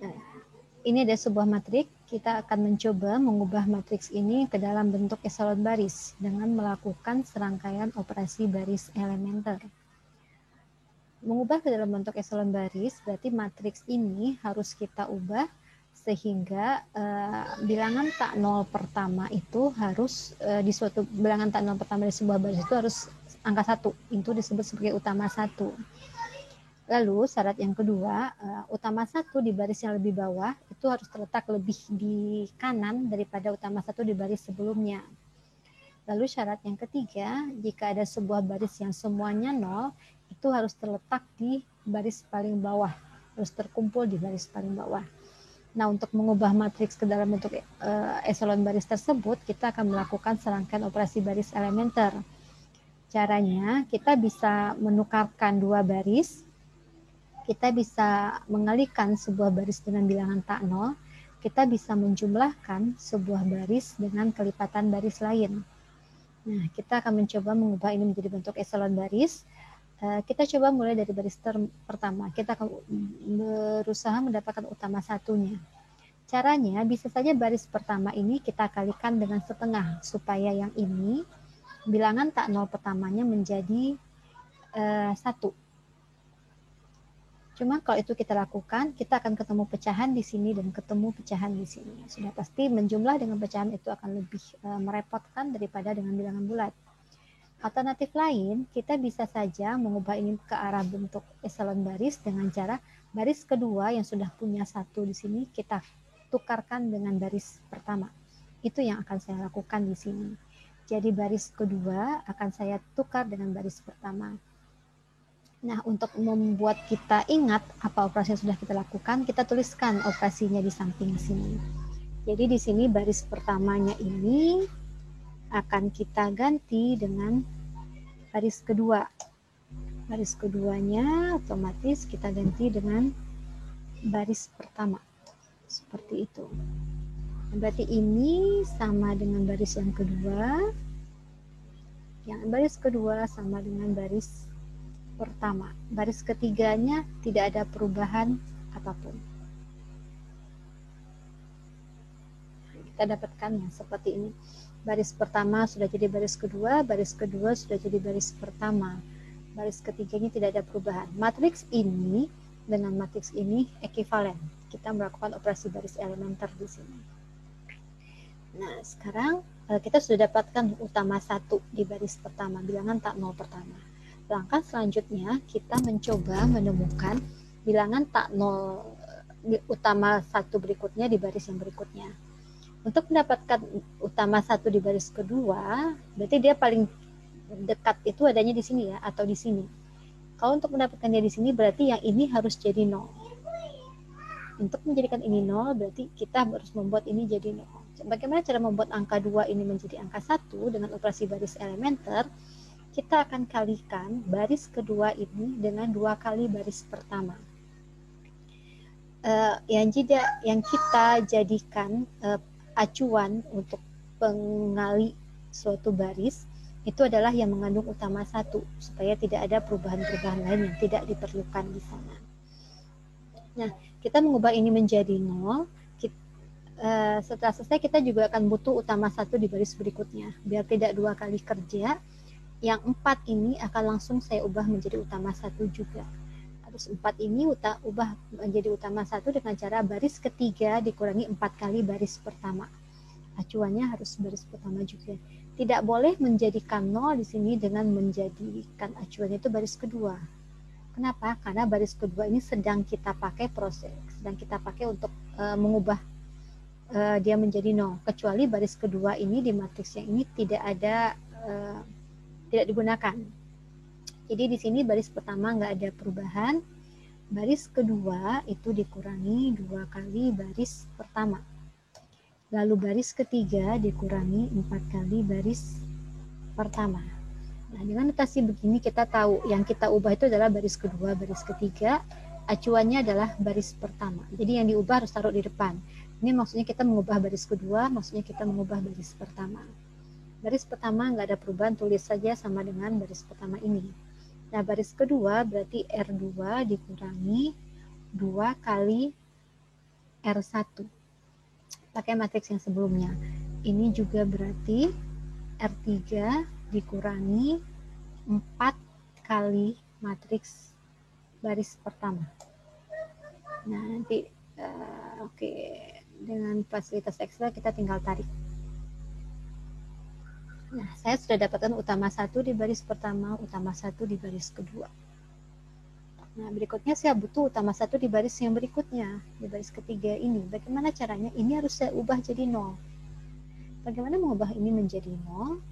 Nah, ini ada sebuah matriks, kita akan mencoba mengubah matriks ini ke dalam bentuk eselon baris dengan melakukan serangkaian operasi baris elementer. Mengubah ke dalam bentuk eselon baris berarti matriks ini harus kita ubah sehingga bilangan tak nol pertama itu harus di suatu bilangan tak nol pertama di sebuah baris itu harus angka 1, itu disebut sebagai utama 1. Lalu syarat yang kedua, utama 1 di baris yang lebih bawah itu harus terletak lebih di kanan daripada utama 1 di baris sebelumnya. Lalu syarat yang ketiga, jika ada sebuah baris yang semuanya 0, itu harus terletak di baris paling bawah, harus terkumpul di baris paling bawah. Nah, untuk mengubah matriks ke dalam bentuk eselon baris tersebut, kita akan melakukan serangkaian operasi baris elementer. Caranya, kita bisa menukarkan dua baris, kita bisa mengalihkan sebuah baris dengan bilangan tak nol, kita bisa menjumlahkan sebuah baris dengan kelipatan baris lain. Nah, kita akan mencoba mengubah ini menjadi bentuk eselon baris. Kita coba mulai dari baris pertama. Kita akan berusaha mendapatkan utama satunya. Caranya, bisa saja baris pertama ini kita kalikan dengan setengah, supaya yang ini, bilangan tak nol pertamanya menjadi 1. Cuma kalau itu kita lakukan, kita akan ketemu pecahan di sini dan ketemu pecahan di sini. Sudah pasti menjumlah dengan pecahan itu akan lebih merepotkan daripada dengan bilangan bulat. Alternatif lain, kita bisa saja mengubah ini ke arah bentuk eselon baris dengan cara baris kedua yang sudah punya 1 di sini kita tukarkan dengan baris pertama. Itu yang akan saya lakukan di sini. Jadi baris kedua akan saya tukar dengan baris pertama. Nah, untuk membuat kita ingat apa operasi yang sudah kita lakukan, kita tuliskan operasinya di samping sini. Jadi di sini baris pertamanya ini akan kita ganti dengan baris kedua. Baris keduanya otomatis kita ganti dengan baris pertama. Seperti itu. Berarti ini sama dengan baris yang kedua. Yang baris kedua sama dengan baris pertama. Baris ketiganya tidak ada perubahan apapun. Kita dapatkan yang seperti ini. Baris pertama sudah jadi baris kedua sudah jadi baris pertama. Baris ketiganya tidak ada perubahan. Matriks ini dengan matriks ini ekivalen. Kita melakukan operasi baris elementer di sini. Nah, sekarang kita sudah dapatkan utama 1 di baris pertama, bilangan tak nol pertama. Langkah selanjutnya kita mencoba menemukan bilangan tak nol utama 1 berikutnya di baris yang berikutnya. Untuk mendapatkan utama 1 di baris kedua, berarti dia paling dekat itu adanya di sini ya, atau di sini. Kalau untuk mendapatkannya di sini berarti yang ini harus jadi 0. Untuk menjadikan ini 0 berarti kita harus membuat ini jadi 0. Bagaimana cara membuat angka 2 ini menjadi angka 1 dengan operasi baris elementer? Kita akan kalikan baris kedua ini dengan 2 kali baris pertama. Yang kita jadikan acuan untuk pengali suatu baris itu adalah yang mengandung utama 1, supaya tidak ada perubahan-perubahan lain yang tidak diperlukan di sana. Nah, kita mengubah ini menjadi 0. Setelah selesai kita juga akan butuh utama 1 di baris berikutnya. Biar tidak 2 kali kerja, yang 4 ini akan langsung saya ubah menjadi utama 1 juga. Harus 4 ini ubah menjadi utama 1 dengan cara baris ketiga dikurangi 4 kali baris pertama. Acuannya harus baris pertama juga. Tidak boleh menjadikan 0 di sini dengan menjadikan acuannya itu baris kedua. Kenapa? Karena baris kedua ini sedang kita pakai untuk mengubah dia menjadi 0. Kecuali baris kedua ini di matriks yang ini tidak digunakan. Jadi di sini baris pertama nggak ada perubahan. Baris kedua itu dikurangi 2 kali baris pertama. Lalu baris ketiga dikurangi 4 kali baris pertama. Nah, dengan notasi begini kita tahu yang kita ubah itu adalah baris kedua, baris ketiga, acuannya adalah baris pertama. Jadi yang diubah harus taruh di depan. Ini maksudnya kita mengubah baris kedua, maksudnya kita mengubah baris pertama. Baris pertama nggak ada perubahan, tulis saja sama dengan baris pertama ini. Nah, baris kedua berarti R2 dikurangi 2 kali R1. Pakai matriks yang sebelumnya. Ini juga berarti R3 dikurangi 4 kali matriks baris pertama. Nah, nanti oke, dengan fasilitas Excel kita tinggal tarik. Nah, saya sudah dapatkan utama 1 di baris pertama, utama 1 di baris kedua. Nah, berikutnya saya butuh utama 1 di baris yang berikutnya, di baris ketiga ini. Bagaimana caranya? Ini harus saya ubah jadi 0. Bagaimana mengubah ini menjadi 0?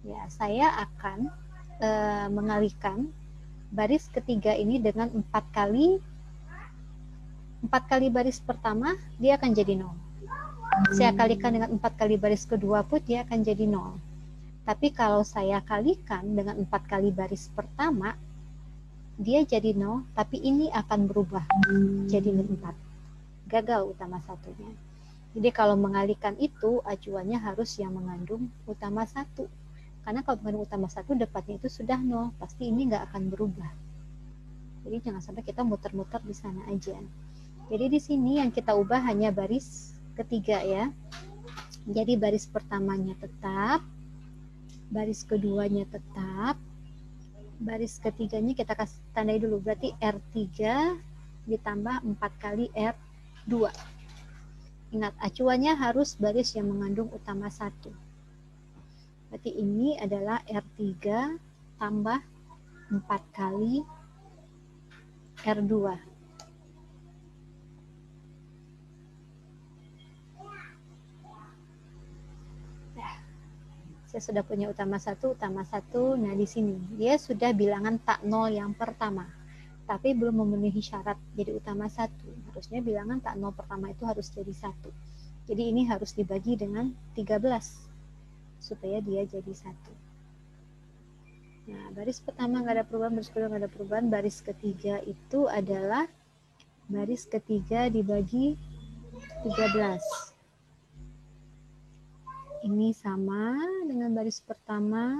Ya, saya akan mengalihkan baris ketiga ini dengan 4 kali baris pertama, dia akan jadi 0. Saya kalikan dengan 4 kali baris kedua pun dia akan jadi 0. Tapi kalau saya kalikan dengan 4 kali baris pertama, dia jadi 0, tapi ini akan berubah jadi 4. Gagal utama satunya. Jadi kalau mengalihkan itu, acuannya harus yang mengandung utama 1. Karena kalau mengandung utama 1, depannya itu sudah 0. Pasti ini nggak akan berubah. Jadi jangan sampai kita muter-muter di sana aja. Jadi di sini yang kita ubah hanya baris ketiga ya. Jadi baris pertamanya tetap, baris keduanya tetap, baris ketiganya kita kasih tandai dulu, berarti R3 ditambah 4 kali R2. Ingat, acuannya harus baris yang mengandung utama 1. Berarti ini adalah R3 tambah 4 kali R2. Saya sudah punya utama 1. Nah di sini dia sudah bilangan tak 0 yang pertama, tapi belum memenuhi syarat jadi utama 1. Harusnya bilangan tak 0 pertama itu harus jadi 1. Jadi ini harus dibagi dengan 13 supaya dia jadi 1. Nah, baris pertama nggak ada perubahan, baris kedua nggak ada perubahan, baris ketiga itu adalah baris ketiga dibagi 13. Ini sama dengan baris pertama,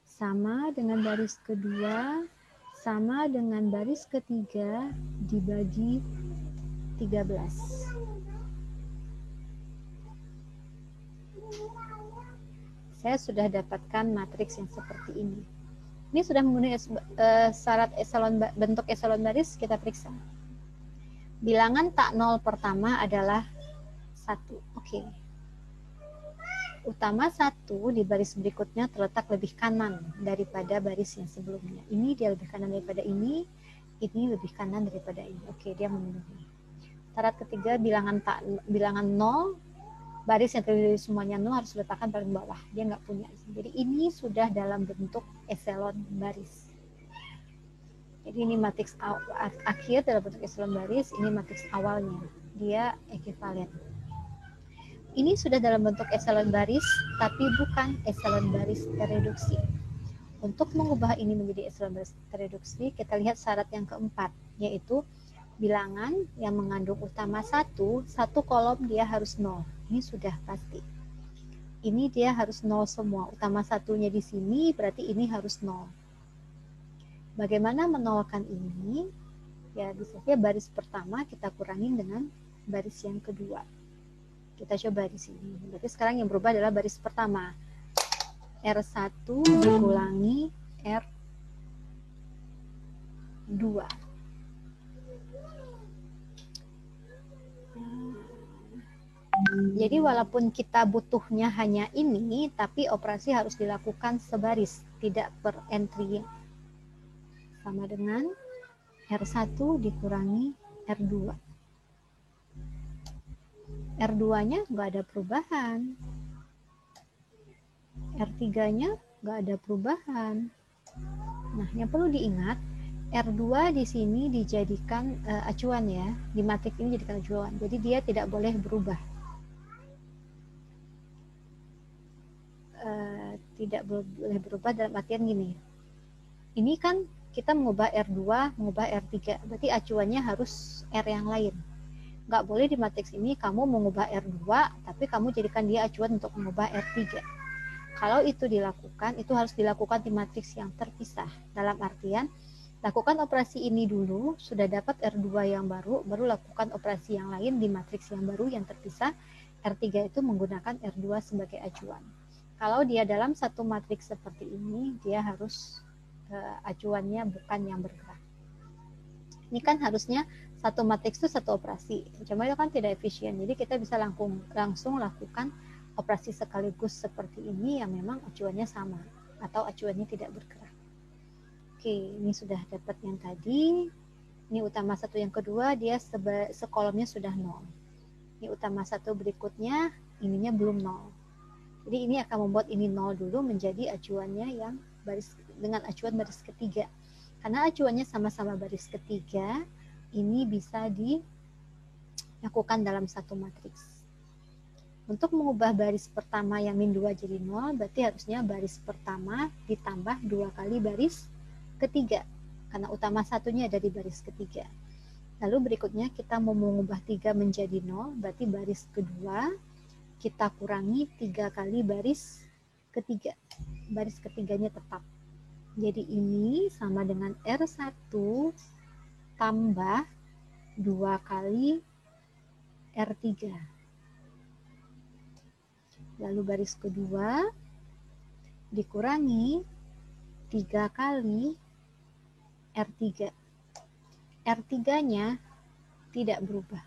sama dengan baris kedua, sama dengan baris ketiga dibagi 13. Saya sudah dapatkan matriks yang seperti ini. Ini sudah memenuhi syarat bentuk eselon baris, kita periksa. Bilangan tak 0 pertama adalah 1. Oke. Utama 1 di baris berikutnya terletak lebih kanan daripada baris yang sebelumnya. Ini dia lebih kanan daripada ini lebih kanan daripada ini. Oke, dia memenuhi. Syarat ketiga, bilangan 0, baris yang terdiri semuanya 0 harus diletakkan paling bawah. Dia nggak punya. Jadi ini sudah dalam bentuk eselon baris. Jadi ini matriks akhir dalam bentuk eselon baris, ini matriks awalnya. Dia ekuivalen. Ini sudah dalam bentuk eselon baris, tapi bukan eselon baris tereduksi. Untuk mengubah ini menjadi eselon baris tereduksi, kita lihat syarat yang keempat, yaitu bilangan yang mengandung utama 1 kolom dia harus 0. Ini sudah pasti. Ini dia harus 0 semua. Utama 1-nya di sini, berarti ini harus 0. Bagaimana menolkan ini? Ya, bisa saja baris pertama kita kurangin dengan baris yang kedua. Kita coba di sini. Berarti sekarang yang berubah adalah baris pertama. R1 dikurangi R2. Jadi walaupun kita butuhnya hanya ini, tapi operasi harus dilakukan sebaris, tidak per entry. Sama dengan R1 dikurangi R2. R2-nya nggak ada perubahan. R3-nya nggak ada perubahan. Nah, yang perlu diingat, R2 di sini dijadikan acuan ya. Di matriks ini dijadikan acuan. Jadi dia tidak boleh berubah. Tidak boleh berubah dalam artian gini. Ini kan kita mengubah R2, mengubah R3. Berarti acuannya harus R yang lain. Nggak boleh di matriks ini kamu mengubah R2, tapi kamu jadikan dia acuan untuk mengubah R3. Kalau itu dilakukan, itu harus dilakukan di matriks yang terpisah. Dalam artian, Lakukan operasi ini dulu, sudah dapat R2 yang baru lakukan operasi yang lain di matriks yang baru yang terpisah. R3 itu menggunakan R2 sebagai acuan. Kalau dia dalam satu matriks seperti ini, dia harus acuannya bukan yang bergerak. Ini kan harusnya satu matriks itu satu operasi, cuma itu kan tidak efisien, jadi kita bisa langsung lakukan operasi sekaligus seperti ini yang memang acuannya sama atau acuannya tidak bergerak. Oke, ini sudah dapat yang tadi. Ini utama satu yang kedua, dia sekolomnya sudah 0. Ini utama satu berikutnya, ininya belum 0. Jadi ini akan membuat ini 0 dulu menjadi acuannya yang dengan acuan baris ketiga. Karena acuannya sama-sama baris ketiga, ini bisa dilakukan dalam satu matriks. Untuk mengubah baris pertama yang min 2 jadi 0, berarti harusnya baris pertama ditambah 2 kali baris ketiga, karena utama satunya ada di baris ketiga. Lalu berikutnya kita mau mengubah 3 menjadi 0, berarti baris kedua kita kurangi 3 kali baris ketiga. Baris ketiganya tetap. Jadi ini sama dengan R1 tambah 2 kali R3. Lalu baris kedua dikurangi 3 kali R3. R3-nya tidak berubah.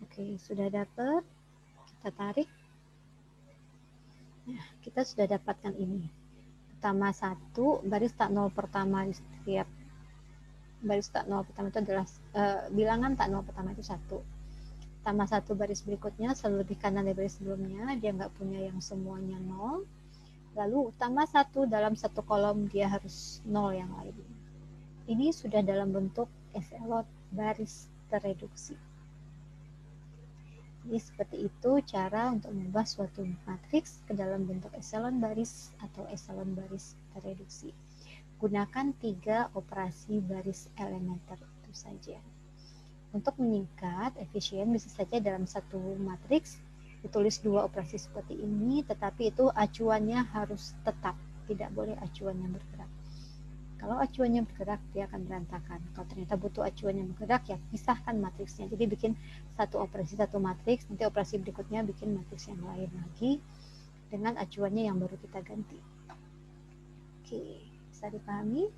Oke, sudah dapat. Kita tarik. Nah, kita sudah dapatkan ini. Pertama 1, baris tak 0 pertama di setiap baris tak 0 pertama itu adalah bilangan tak 0 pertama itu 1. Pertama 1 baris berikutnya selalu lebih kanan dari baris sebelumnya, dia nggak punya yang semuanya 0. Lalu utama 1 dalam satu kolom dia harus 0 yang lain. Ini sudah dalam bentuk eselon baris tereduksi. Jadi seperti itu cara untuk mengubah suatu matriks ke dalam bentuk eselon baris atau eselon baris tereduksi. Gunakan 3 operasi baris elementer itu saja. Untuk meningkat efisien bisa saja dalam satu matriks ditulis 2 operasi seperti ini, tetapi itu acuannya harus tetap, tidak boleh acuannya bergerak. Kalau acuannya bergerak, dia akan berantakan. Kalau ternyata butuh acuannya bergerak, ya pisahkan matriksnya. Jadi bikin satu operasi satu matriks, nanti operasi berikutnya bikin matriks yang lain lagi dengan acuannya yang baru kita ganti. Oke, bisa dipahami?